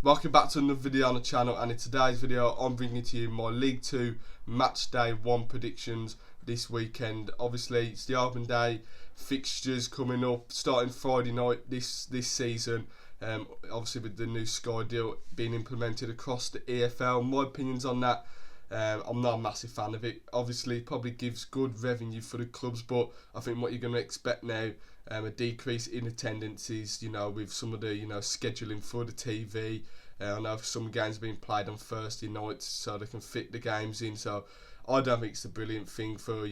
Welcome back to another video on the channel, and in today's video I'm bringing to you my League 2 Match Day 1 predictions this weekend. Obviously it's the open day, fixtures coming up, starting Friday night this season, obviously with the new Sky deal being implemented across the EFL. My opinions on that, I'm not a massive fan of it. Obviously it probably gives good revenue for the clubs, but I think what you're going to expect now, a decrease in attendances, with some of the, scheduling for the TV. I know some games being played on Thursday nights so they can fit the games in. So I don't think it's a brilliant thing for,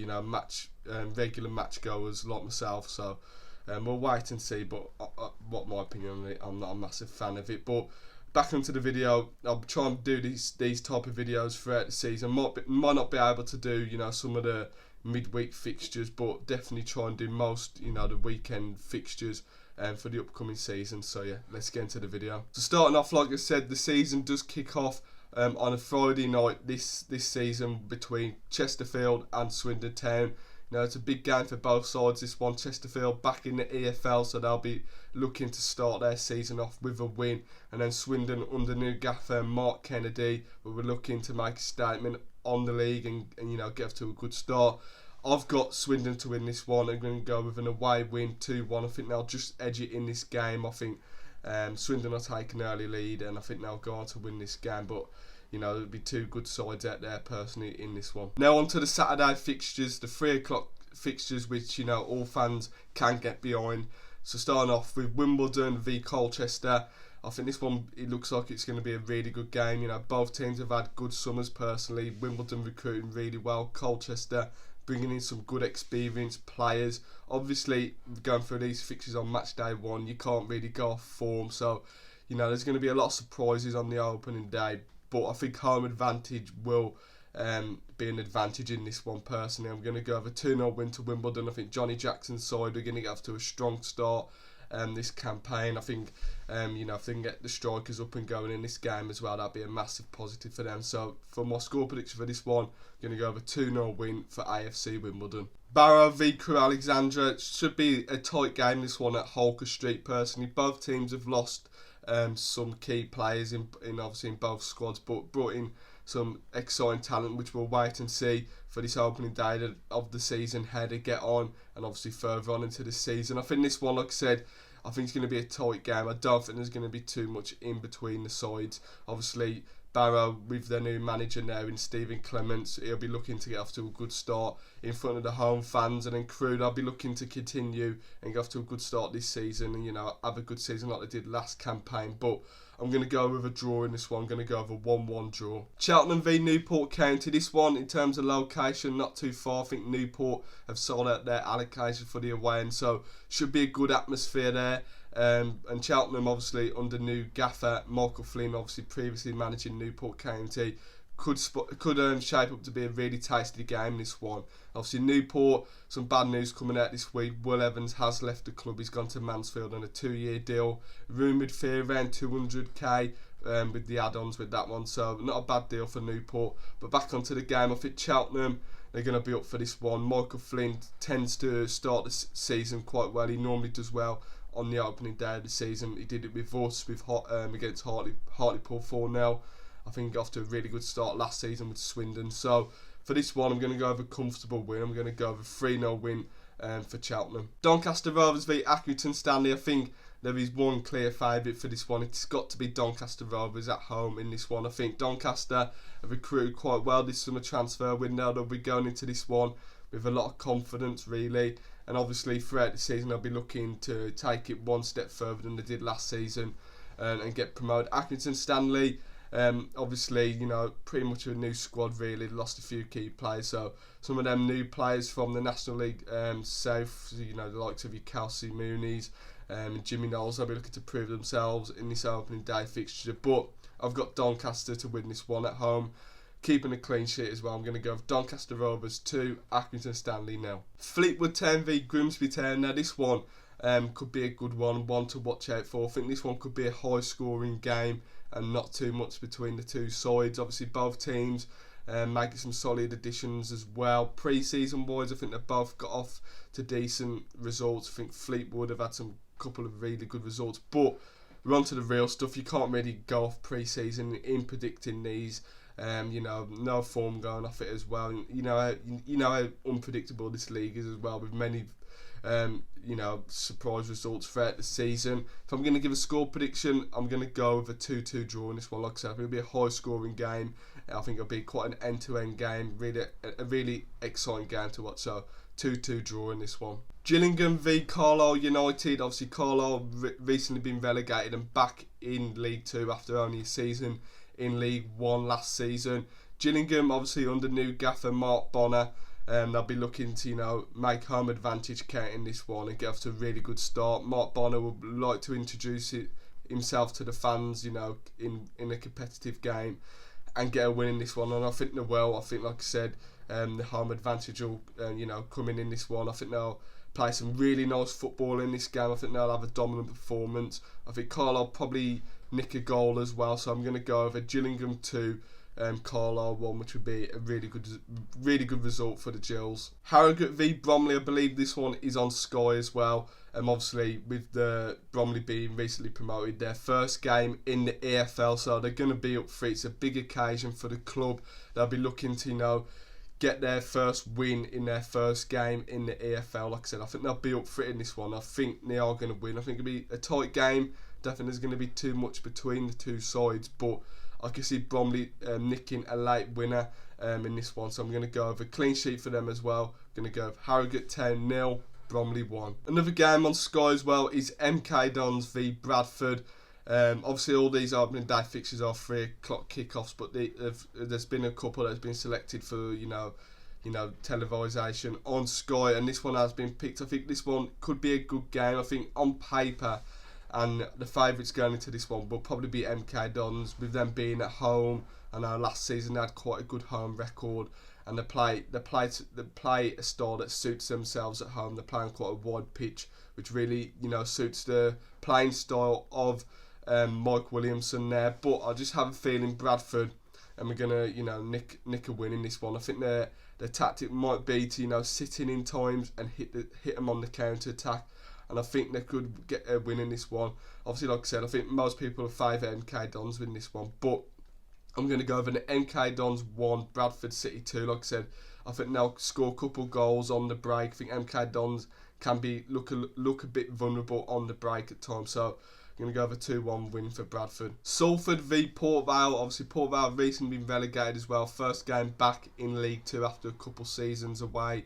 regular match goers like myself. So we'll wait and see. But what my opinion on it, I'm not a massive fan of it. But back onto the video, I'll try and do these type of videos throughout the season. Might not be able to do, some of the midweek fixtures, but definitely try and do most, the weekend fixtures for the upcoming season. So yeah, let's get into the video. So starting off, like I said, the season does kick off on a Friday night this season between Chesterfield and Swindon Town. It's a big game for both sides, this one. Chesterfield back in the EFL, so they'll be looking to start their season off with a win. And then Swindon under new gaffer Mark Kennedy, we're looking to make a statement on the league and get off to a good start. I've got Swindon to win this one. I'm going to go with an away win, 2-1. I think they'll just edge it in this game. I think Swindon will take an early lead, and I think they'll go on to win this game. But there'll be two good sides out there personally in this one. Now on to the Saturday fixtures, the 3 o'clock fixtures, which all fans can get behind. So starting off with Wimbledon v Colchester. I think this one, it looks like it's going to be a really good game. Both teams have had good summers personally. Wimbledon recruiting really well. Colchester bringing in some good experienced players. Obviously, going through these fixtures on match day 1, you can't really go off form. So, there's going to be a lot of surprises on the opening day. But I think home advantage will be an advantage in this one personally. I'm going to go over 2-0 win to Wimbledon. I think Johnny Jackson's side are going to get off to a strong start this campaign. I think if they can get the strikers up and going in this game as well, that'd be a massive positive for them. So for my score prediction for this one, I'm going to go over 2-0 win for AFC Wimbledon. Barrow v Crewe Alexandra. It should be a tight game, this one, at Holker Street personally. Both teams have lost some key players in obviously in both squads, but brought in some exciting talent, which we'll wait and see for this opening day of the season, how they get on, and obviously further on into the season. I think this one, like I said, I think it's going to be a tight game. I don't think there's going to be too much in between the sides. Obviously, Barrow, with their new manager now in Stephen Clements, he'll be looking to get off to a good start in front of the home fans, and then Crewe, they'll be looking to continue and get off to a good start this season and have a good season like they did last campaign. But I'm going to go with a draw in this one. I'm going to go with a 1-1 draw. Cheltenham v Newport County. This one, in terms of location, not too far. I think Newport have sold out their allocation for the away, and so should be a good atmosphere there. And Cheltenham, obviously under new gaffer Michael Flynn, obviously previously managing Newport County, could shape up to be a really tasty game, this one. Obviously Newport, some bad news coming out this week. Will Evans has left the club. He's gone to Mansfield on a 2-year deal. Rumoured fee around 200k with the add-ons with that one. So not a bad deal for Newport. But back onto the game, I think Cheltenham, they're going to be up for this one. Michael Flynn tends to start the season quite well. He normally does well on the opening day of the season. He did it with us against Hartlepool 4-0. I think he got off to a really good start last season with Swindon. So for this one, I'm going to go with a comfortable win. I'm going to go with a 3-0 win for Cheltenham. Doncaster Rovers v Accrington Stanley. I think there is one clear favourite for this one. It's got to be Doncaster Rovers at home in this one. I think Doncaster have recruited quite well this summer transfer window. They'll be going into this one with a lot of confidence, really. And obviously throughout the season, they'll be looking to take it one step further than they did last season and get promoted. Accrington Stanley, obviously, pretty much a new squad, really. They lost a few key players, so some of them new players from the National League South, the likes of your Kelsey Mooney's and Jimmy Knowles, they'll be looking to prove themselves in this opening day fixture. But I've got Doncaster to win this one at home, keeping a clean sheet as well. I'm going to go with Doncaster Rovers 2, Accrington Stanley 0. Fleetwood Town v Grimsby Town. Now this one could be a good one to watch out for. I think this one could be a high scoring game and not too much between the two sides. Obviously both teams making some solid additions as well. Pre-season wise, I think they've both got off to decent results. I think Fleetwood have had some couple of really good results, but we're on to the real stuff. You can't really go off pre-season in predicting these. You know, no form going off it as well. You know how unpredictable this league is as well, with many you know, surprise results throughout the season. If I'm going to give a score prediction, I'm going to go with a 2-2 draw in this one. Like I said, I think it'll be a high scoring game. I think it'll be quite an end-to-end game, really a really exciting game to watch. So 2-2 draw in this one. Gillingham v Carlisle United. Obviously Carlisle recently been relegated and back in League 2 after only a season in League 1 last season. Gillingham obviously under new gaffer Mark Bonner. They'll be looking to, you know, make home advantage count in this one and get off to a really good start. Mark Bonner would like to introduce himself to the fans, you know, in a competitive game and get a win in this one. And I think they will. I think, like I said, the home advantage will, you know, come in this one. I think they'll play some really nice football in this game. I think they'll have a dominant performance. I think Carlisle probably nick a goal as well. So I'm going to go over Gillingham 2. Carlisle 1, which would be a really good result for the Gills. Harrogate v Bromley, I believe this one is on Sky as well. Obviously with the Bromley being recently promoted, their first game in the EFL, so they're going to be up for it. It's a big occasion for the club. They'll be looking to, you know, get their first win in their first game in the EFL. Like I said, I think they'll be up for it in this one. I think they are going to win. I think it'll be a tight game. Definitely there's going to be too much between the two sides, but I can see Bromley nicking a late winner in this one, so I'm going to go over a clean sheet for them as well. I'm going to go Harrogate 10-0, Bromley 1. Another game on Sky as well is MK Dons v Bradford. Obviously all these opening day fixtures are 3 o'clock kickoffs, but there's been a couple that's been selected for, you know, televisation on Sky, and this one has been picked. I think this one could be a good game. I think on paper, and the favourites going into this one will probably be MK Dons, with them being at home. I know last season they had quite a good home record, and they play a style that suits themselves at home. They're playing quite a wide pitch, which really, you know, suits the playing style of Mike Williamson there. But I just have a feeling Bradford, and we're gonna, you know, nick a win in this one. I think their tactic might be to, you know, sit in times and hit them on the counter attack. And I think they could get a win in this one. Obviously, like I said, I think most people favour MK Dons win this one, but I'm going to go over the MK Dons 1, Bradford City 2. Like I said, I think they'll score a couple goals on the break. I think MK Dons can look a bit vulnerable on the break at times, so I'm going to go over 2-1 win for Bradford. Salford v Port Vale. Obviously, Port Vale recently been relegated as well. First game back in League 2 after a couple seasons away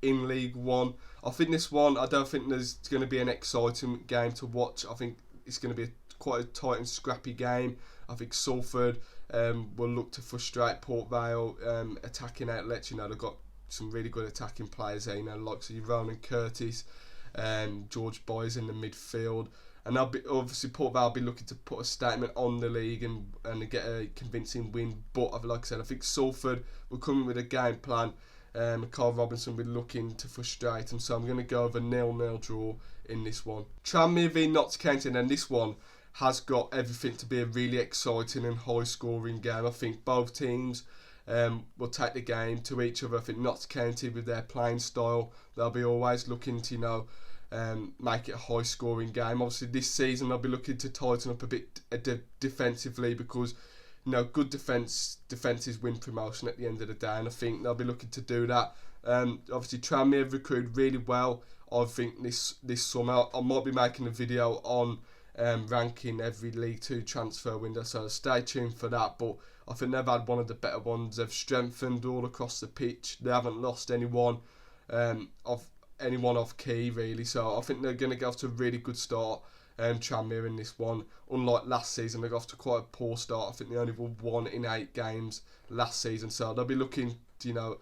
in League 1. I think this one, I don't think there's going to be an exciting game to watch. I think it's going to be quite a tight and scrappy game. I think Salford will look to frustrate Port Vale attacking outlets. You know, they've got some really good attacking players there, you know, like Ronan Curtis, George Boys in the midfield. And obviously Port Vale will be looking to put a statement on the league and get a convincing win. But like I said, I think Salford will come in with a game plan. Carl Robinson will be looking to frustrate him, so I'm going to go over 0-0 draw in this one. Tranmere v Notts County, and this one has got everything to be a really exciting and high scoring game. I think both teams will take the game to each other. I think Notts County, with their playing style, they'll be always looking to, you know, make it a high scoring game. Obviously this season they'll be looking to tighten up a bit defensively, because, you know, good defences win promotion at the end of the day, and I think they'll be looking to do that. Obviously Tranmere have recruited really well. I think this summer I might be making a video on ranking every League 2 transfer window, so stay tuned for that. But I think they've had one of the better ones. They've strengthened all across the pitch. They haven't lost anyone off key really, so I think they're going to get off to a really good start. Tranmere in this one, unlike last season, they got off to quite a poor start. I think they only won 1 in 8 games last season, so they'll be looking to, you know,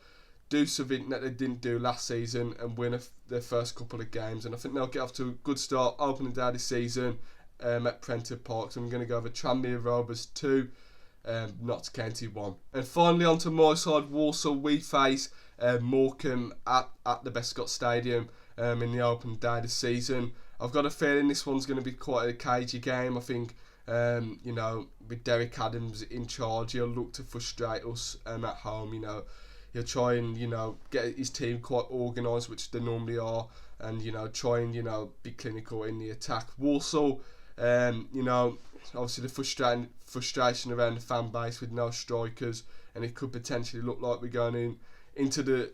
do something that they didn't do last season and win their first couple of games. And I think they'll get off to a good start opening day this season at Prenton Park. So I'm going to go over Tranmere Rovers 2, Notts County 1. And finally on to my side, Walsall, we face Morecambe at the Bescott Stadium in the opening day this season. I've got a feeling this one's going to be quite a cagey game. I think, you know, with Derek Adams in charge, he'll look to frustrate us at home. You know, he'll try and, you know, get his team quite organised, which they normally are, and, you know, try and, you know, be clinical in the attack. Walsall, You know, obviously the frustration around the fan base with no strikers, and it could potentially look like we're going into the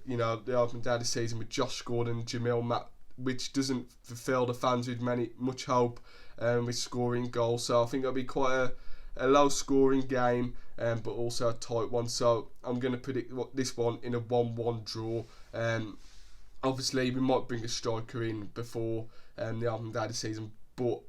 opening day of the season with Josh Gordon and Jamil Matt, which doesn't fulfil the fans with much hope with scoring goals. So I think it'll be quite a low scoring game, but also a tight one. So I'm going to predict this one in a 1-1 draw. Obviously we might bring a striker in before the opening day of the season, but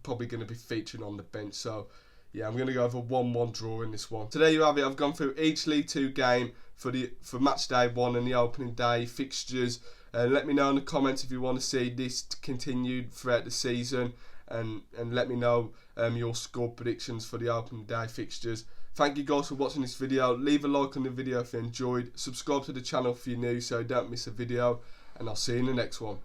probably going to be featuring on the bench. So yeah, I'm going to go over 1-1 draw in this one. So there you have it. I've gone through each League 2 game for match day 1 and the opening day fixtures. Let me know in the comments if you want to see this continued throughout the season, and let me know your score predictions for the opening day fixtures. Thank you guys for watching this video. Leave a like on the video if you enjoyed. Subscribe to the channel if you're new so you don't miss a video, and I'll see you in the next one.